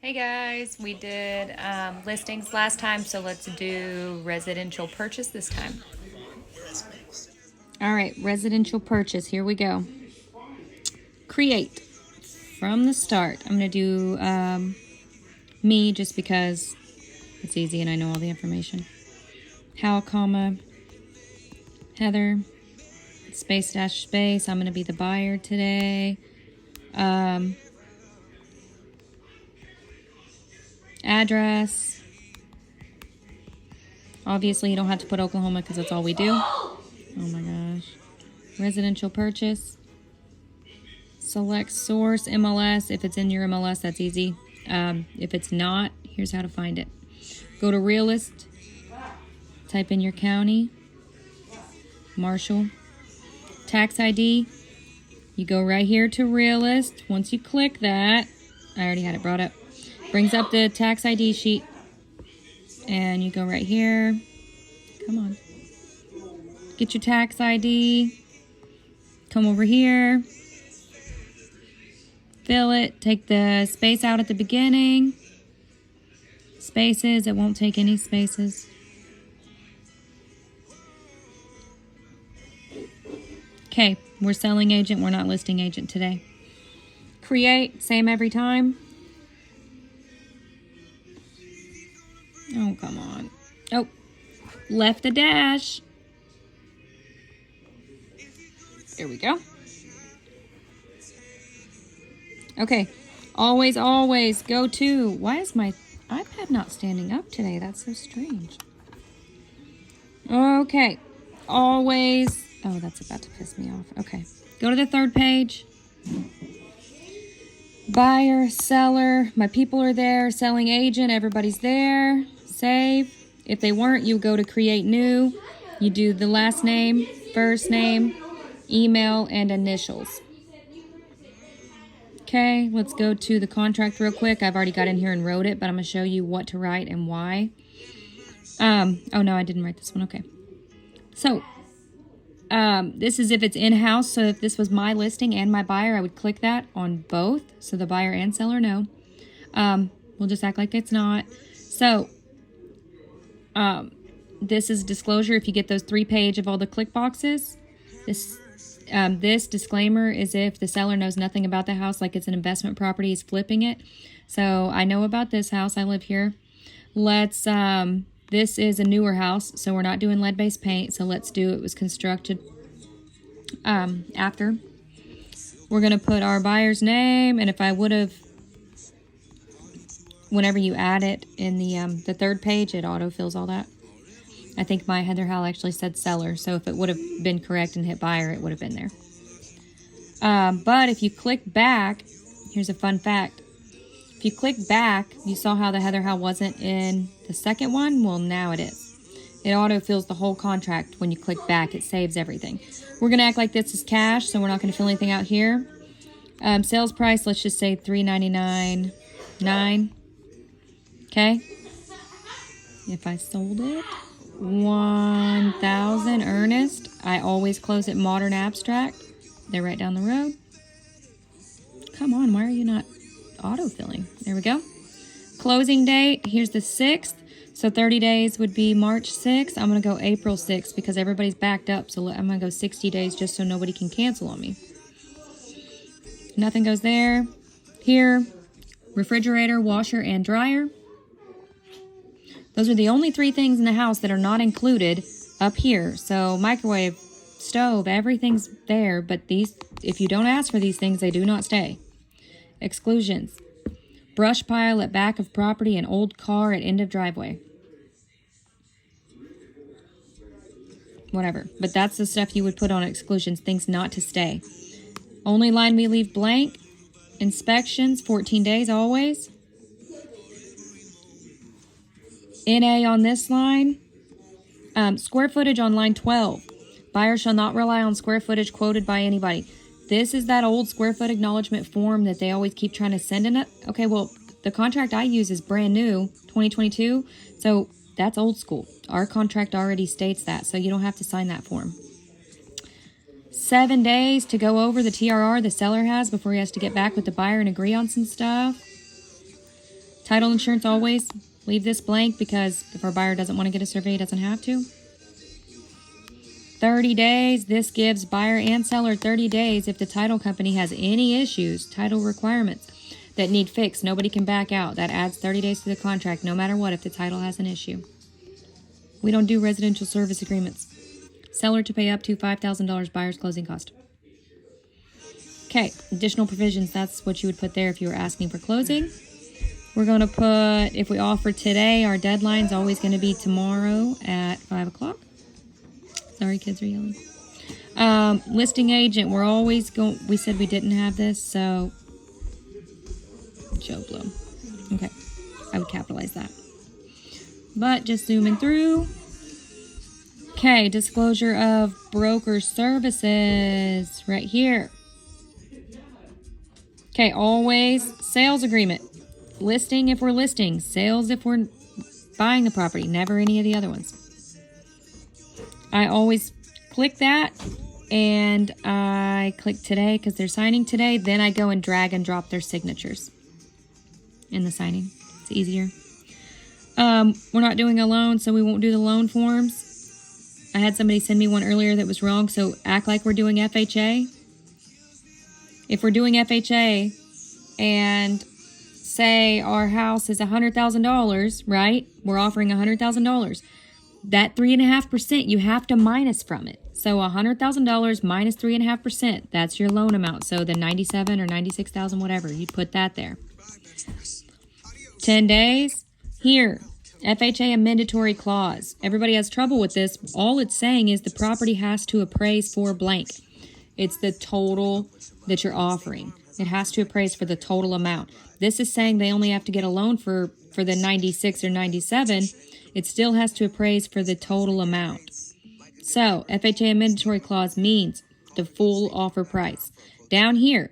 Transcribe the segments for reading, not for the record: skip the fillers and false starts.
Hey guys, we did listings last time, so let's do residential purchase this time. All right, residential purchase. Here we go. Create from the start. I'm going to do me just because it's easy and I know all the information. Hal, comma, Heather, space dash space. I'm going to be the buyer today. Address. Obviously, you don't have to put Oklahoma because that's all we do. Oh my gosh. Residential purchase. Select source, MLS. If it's in your MLS, that's easy. If it's not, here's how to find it. Go to Realist. Type in your county. Marshall. Tax ID. You go right here to Realist. Once you click that, I already had it brought up. Brings up the tax ID sheet. And you go right here. Come on. Get your tax ID. Come over here. Fill it. Take the space out at the beginning. Spaces. It won't take any spaces. Okay. We're selling agent. We're not listing agent today. Create. Same every time. Oh, come on. Oh. Left a dash. There we go. Okay. Always go to. Why is my iPad not standing up today? That's so strange. Okay. Always. Oh, that's about to piss me off. Okay. Go to the third page. Buyer, seller. My people are there. Selling agent. Everybody's there. Save. If they weren't, you go to create new. You do the last name, first name, email, and initials. Okay, let's go to the contract real quick. I've already got in here and wrote it, but I'm going to show you what to write and why. Oh, no, I didn't write this one. Okay. So, this is if it's in-house. So if this was my listing and my buyer, I would click that on both. So the buyer and seller know. We'll just act like it's not. So, this is disclosure. If you get those 3-page of all the click boxes, this disclaimer is if the seller knows nothing about the house, like it's an investment property, he's flipping it. So I know about this house. I live here. This is a newer house, so we're not doing lead-based paint. So let's do it was constructed after. We're going to put our buyer's name, and if I would have, whenever you add it in the third page, it auto-fills all that. I think my Heather Hal actually said seller, so if it would have been correct and hit buyer, it would have been there. But if you click back, here's a fun fact. If you click back, you saw how the Heather Hal wasn't in the second one? Well, now it is. It auto-fills the whole contract. When you click back, it saves everything. We're going to act like this is cash, so we're not going to fill anything out here. Sales price, let's just say $399.9. Okay? If I sold it, 1,000 earnest. I always close it modern abstract. They're right down the road. Come on, why are you not auto-filling? There we go. Closing date, here's the 6th. So 30 days would be March 6th. I'm going to go April 6th because everybody's backed up. So I'm going to go 60 days just so nobody can cancel on me. Nothing goes there. Here, refrigerator, washer, and dryer. Those are the only 3 things in the house that are not included up here. So microwave, stove, everything's there. But these, if you don't ask for these things, they do not stay. Exclusions. Brush pile at back of property and old car at end of driveway. Whatever. But that's the stuff you would put on exclusions, things not to stay. Only line we leave blank. Inspections, 14 days always. NA on this line. Square footage on line 12. Buyer shall not rely on square footage quoted by anybody. This is that old square foot acknowledgement form that they always keep trying to send in it. Okay, well, the contract I use is brand new, 2022. So that's old school. Our contract already states that, so you don't have to sign that form. 7 days to go over the TRR the seller has before he has to get back with the buyer and agree on some stuff. Title insurance always. Leave this blank because if our buyer doesn't want to get a survey, he doesn't have to. 30 days. This gives buyer and seller 30 days if the title company has any issues, title requirements that need fixed. Nobody can back out. That adds 30 days to the contract, no matter what, if the title has an issue. We don't do residential service agreements. Seller to pay up to $5,000 buyer's closing cost. Okay, additional provisions. That's what you would put there if you were asking for closing. We're going to put, if we offer today, our deadline's always going to be tomorrow at 5 o'clock. Sorry, kids are yelling. Listing agent, we're always going, we said we didn't have this, so Joe Blow. Okay, I would capitalize that. But just zooming through. Okay, disclosure of broker services right here. Okay, always sales agreement. Listing if we're listing. Sales if we're buying the property. Never any of the other ones. I always click that and I click today because they're signing today. Then I go and drag and drop their signatures in the signing. It's easier. We're not doing a loan, so we won't do the loan forms. I had somebody send me one earlier that was wrong, so act like we're doing FHA. If we're doing FHA and say our house is $100,000, right? We're offering $100,000. That 3.5% you have to minus from it. So $100,000 minus 3.5%. That's your loan amount. So the 97 or 96,000, whatever, you put that there. 10 days. Here, FHA a mandatory clause. Everybody has trouble with this. All it's saying is the property has to appraise for blank. It's the total that you're offering. It has to appraise for the total amount. This is saying they only have to get a loan for the 96 or 97. It still has to appraise for the total amount. So, FHA mandatory clause means the full offer price. Down here,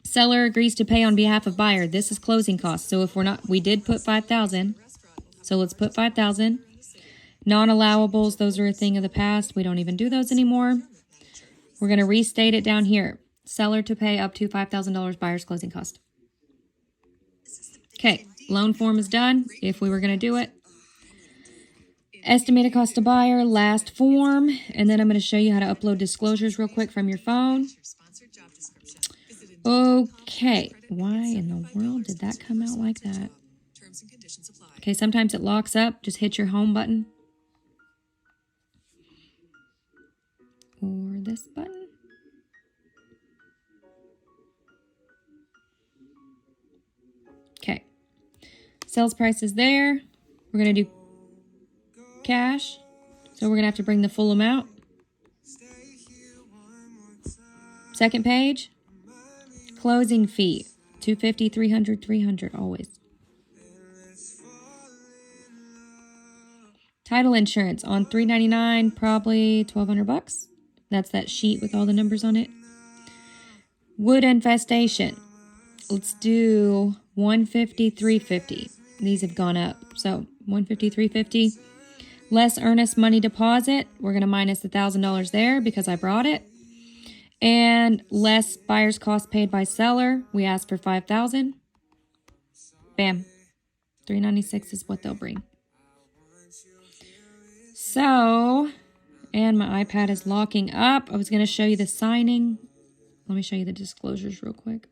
seller agrees to pay on behalf of buyer. This is closing costs. So if we're not, we did put $5,000. So let's put $5,000. Non-allowables, those are a thing of the past. We don't even do those anymore. We're going to restate it down here. Seller to pay up to $5,000 buyer's closing cost. Okay, loan form is done if we were going to do it. Estimated cost to buyer, last form, and then I'm going to show you how to upload disclosures real quick from your phone. Okay, why in the world did that come out like that? Okay, sometimes it locks up. Just hit your home button. Or this button. Okay, sales price is there. We're going to do cash, so we're gonna have to bring the full amount. Second page, closing fee, $250, $300, $300 always. Title insurance on $399, probably $1,200. That's that sheet with all the numbers on it. Wood infestation, let's do $150, $350. These have gone up, so $150, $350. Less earnest money deposit. We're going to minus the $1,000 there because I brought it. And less buyer's cost paid by seller. We asked for $5,000. Bam. $396 is what they'll bring. So, and my iPad is locking up. I was going to show you the signing. Let me show you the disclosures real quick.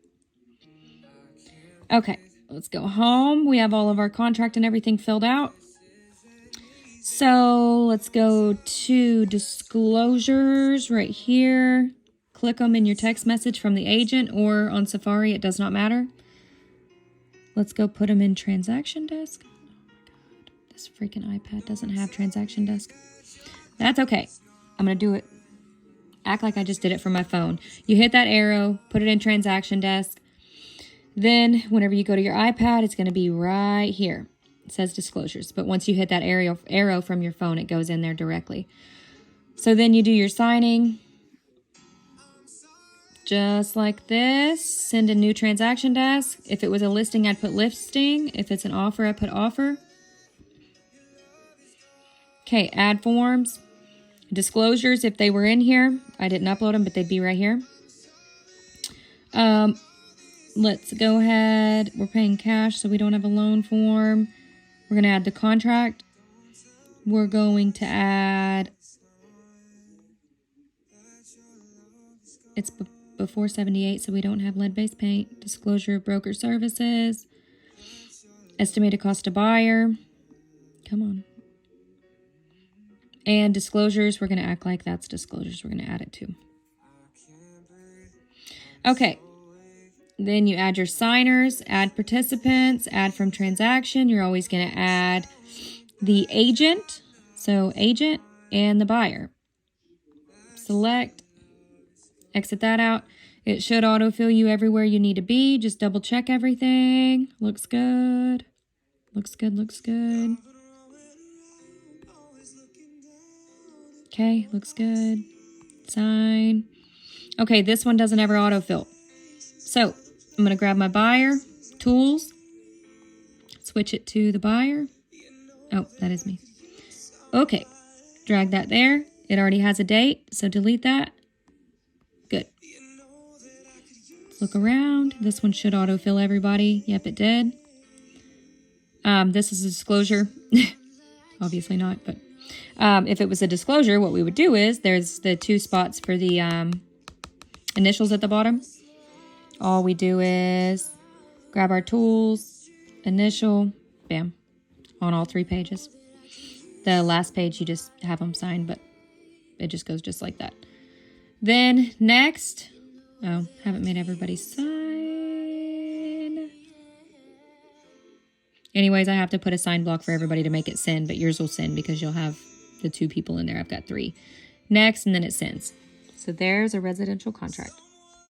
Okay, let's go home. We have all of our contract and everything filled out. So let's go to disclosures right here. Click them in your text message from the agent or on Safari. It does not matter. Let's go put them in transaction desk. Oh my God, this freaking iPad doesn't have transaction desk. That's okay. I'm going to do it. Act like I just did it from my phone. You hit that arrow, put it in transaction desk. Then whenever you go to your iPad, it's going to be right here. It says disclosures, but once you hit that arrow from your phone, it goes in there directly. So then you do your signing. Just like this. Send a new transaction desk. If it was a listing, I'd put listing. If it's an offer, I put offer. Okay, add forms. Disclosures, if they were in here. I didn't upload them, but they'd be right here. let's go ahead. We're paying cash, so we don't have a loan form. We're going to add the contract. We're going to add, it's before 78, so we don't have lead-based paint. Disclosure of broker services. Estimated cost to buyer. Come on. And disclosures, we're going to act like that's disclosures. We're going to add it too. Okay. Then you add your signers, add participants, add from transaction. You're always going to add the agent. So agent and the buyer. Select, exit that out. It should autofill you everywhere you need to be. Just double check everything. Looks good. Looks good, looks good. Okay, looks good. Sign. Okay, this one doesn't ever autofill. So I'm going to grab my buyer, tools, switch it to the buyer. Oh, that is me. Okay, drag that there. It already has a date, so delete that. Good. Let's look around. This one should autofill everybody. Yep, it did. This is a disclosure. Obviously not, but if it was a disclosure, what we would do is there's the 2 spots for the initials at the bottom. All we do is grab our tools, initial, bam, on all 3 pages. The last page, you just have them signed, but it just goes just like that. Then next, oh, haven't made everybody sign. Anyways, I have to put a sign block for everybody to make it send, but yours will send because you'll have the 2 people in there. I've got 3. Next, and then it sends. So there's a residential contract.